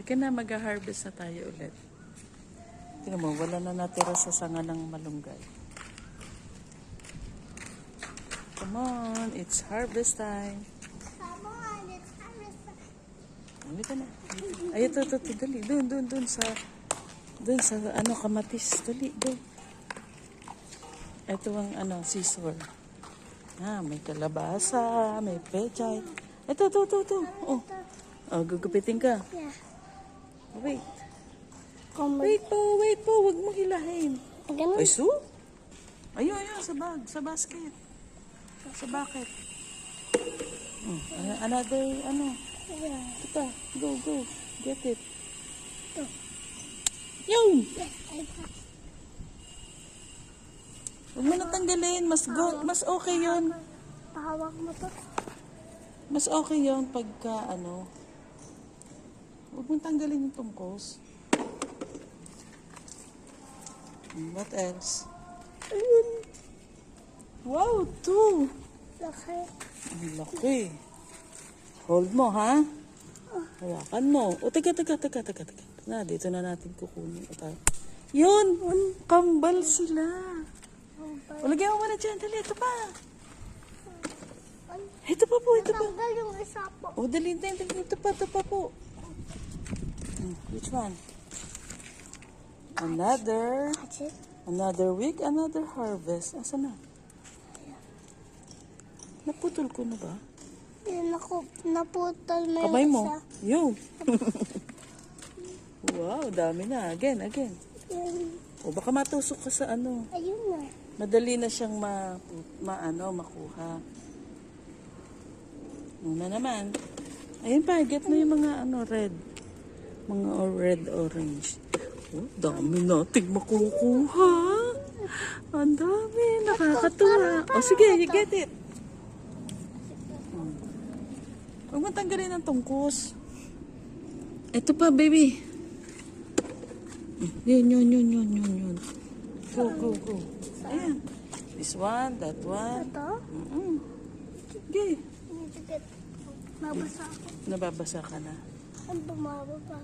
Halika na, mag-harvest na tayo ulit. Tingnan mo, wala na natira sa sanga ng malunggay. Come on, it's harvest time. Come on, it's harvest time. Halika na. Ay, ito, dali. Doon sa, kamatis. Dali, doon. Ito ang, scissor. May kalabasa, may pechay. Ito. Oh, gugupitin ka. Yeah. Wait. Come Wait po. Huwag mo hilahin. Ganun. Ay, so? Ayun, sa basket. Sa bucket. Another, Yeah. ito pa. Go. Get it. Ito. Yun! Yes, I got. Huwag mo natanggalin. Mas okay yun. Pahawak mo to. Mas okay yun pagka, huwag mong tanggalin yung tungkos. What else? Ayun. Wow, 2. Laki. Ang laki. Hold mo, ha? Hawakan mo. O, teka. Dito na natin kukunin. Yun! Kambal sila. O, lagyan mo muna dyan. Dali, ito pa. Ito pa po. Natanggal yung isa po. O, dali. Ito pa po. Which one? That's it. Another week, another harvest. Asa na? Naputol ko na ba? Yun ako, naputol mo Kamay yung mo. isa. Yun. Wow, dami na. Again. Yun. O, baka matusok ka sa Ayun na. Madali na siyang makuha. Una naman. Ayun pa, get mo yung mga red. Mga red-orange. Oh, dami nating makukuha. Ang dami. Nakakatuwa. O, sige, you get it. Huwag mo tanggalin ang tungkos. Ito pa, baby. Yun. Go. Ayan. This one, that one. Ito? Okay. Need to get, mabasa ako. Nababasa ka na. Ang bumababa.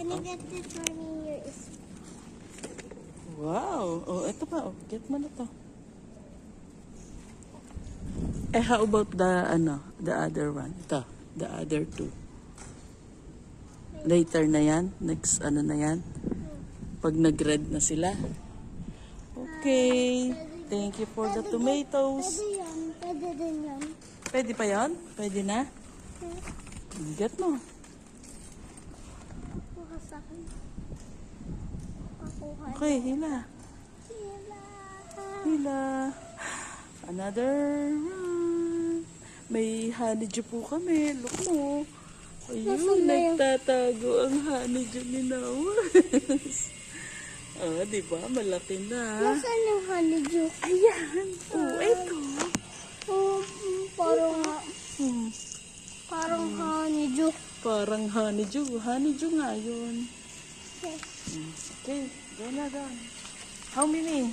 Can you get this for me? Here is. Wow. Oh, ito pa. Get mo na to. How about the other one? Ito. The other 2. Later na yan. Next, na yan. Pag nag-red na sila. Okay. Thank you for the tomatoes. Pwede yan. Pwede din yan. Pwede pa yan? Pwede na? Get mo. Kuha sa akin. Pakuha. Okay, hila. Hila. Another one. May honeydew po kami. Look mo. Ayun, Nasaan na yun? nagtatago ang honeydew ni Nawas. Diba? Malaki na. Nasaan yung honeydew? Ayan. Ito. Oh, parang Hmm. honeydew. Parang honeydew. Honeydew nga yun. Okay. Go na. How many?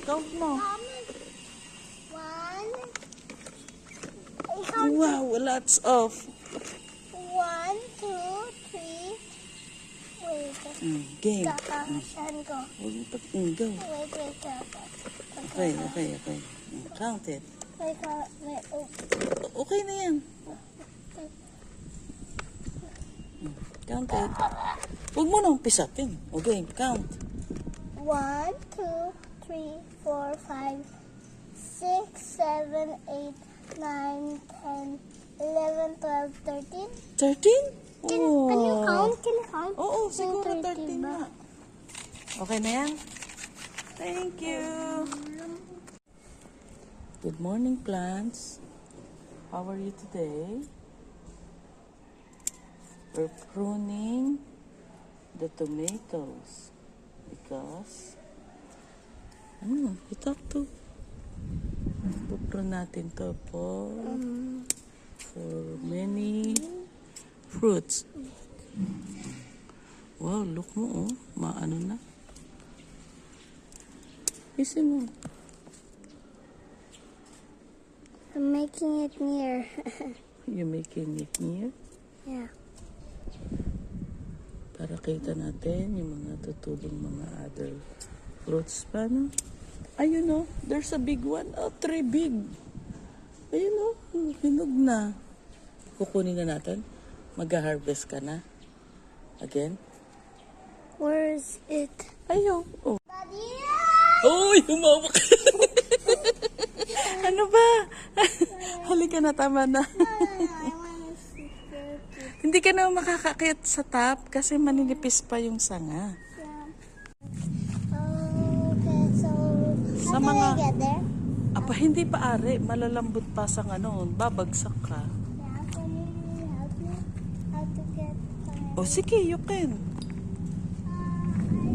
Count mo. Wow, lots of. 1, 2, 3. Wait. Game. Kakakasyan ko. Go. Wait. Okay. Count it. Wait. Okay na yan. Count it. Huwag mo nang pisatin. Okay, count. 1, 2, 3, 4, 5, 6, 7, 8, 9, 10, 11, 12, 13. 13? Can you count? Can you count? Oo, siguro 13 13 ba? na. Okay na yan? Thank you. Good morning, plants. How are you today? We're pruning the tomatoes because ito to. Puprune natin to for many fruits. Wow, look mo, maano na. Isin mo. I'm making it near. You're making it near? Yeah. Para kita natin yung mga tutulong mga other fruits pa, no? Ayun, no? There's a big one. Oh, 3 big. Ayun, no? Hinog na. Kukunin na natin. Mag-harvest ka na. Again. Where is it? Ayun. Oh. Daddy! Uy, humawak. Ano ba? Halika na, tama na. I want to see it. Hindi ka na makakakit sa top kasi maninipis pa yung sanga. Yeah. Okay, so Sa how can mga- I get there? Aba, hindi pa are. Malalambot pa sa ano. Babagsak ka. Yeah, can you help me? How to get there? O sige, you can. I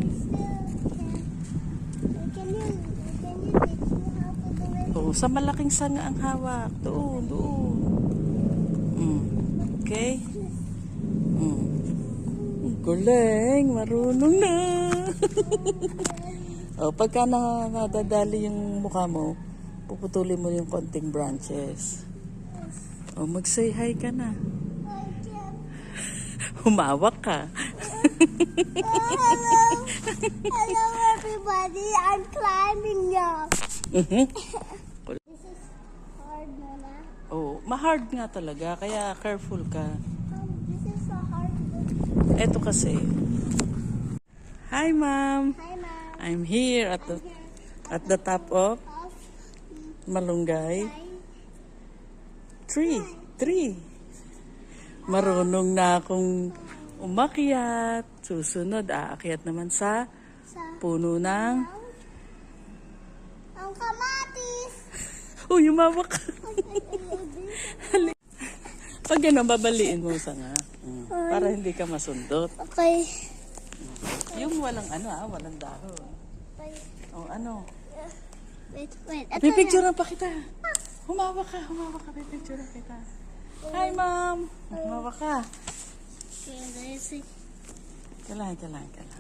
still can't. Can you teach me how to do it? O, sa malaking sanga ang hawak. Doon, doon. Okay? Ang galing. Marunong na. O, pagka nadadali yung mukha mo, puputulin mo yung konting branches. O, mag-say hi ka na. I can't. Humawak ka. Hello. Hello, everybody. I'm climbing now. This is hard, Nana. Oh, ma-hard nga talaga, kaya careful ka. This is so hard. Eto kasi. Hi, ma'am. Hi, Mom. I'm here at the top of Of Malunggay. my Tree. Marunong na akong umakyat. Susunod, aakyat naman sa sa puno ng... ang kamatis. Uy, umawak ka. Pag gano'n, babaliin mo sa nga. Para hindi ka masundot. Okay. Yung walang walang dahon. O ano? Wait. Ito Pipicturean pa kita. Humawak ka. Pipicturean kita. Hi, ma'am. Humawak ka. Okay, let's see. Kailangan.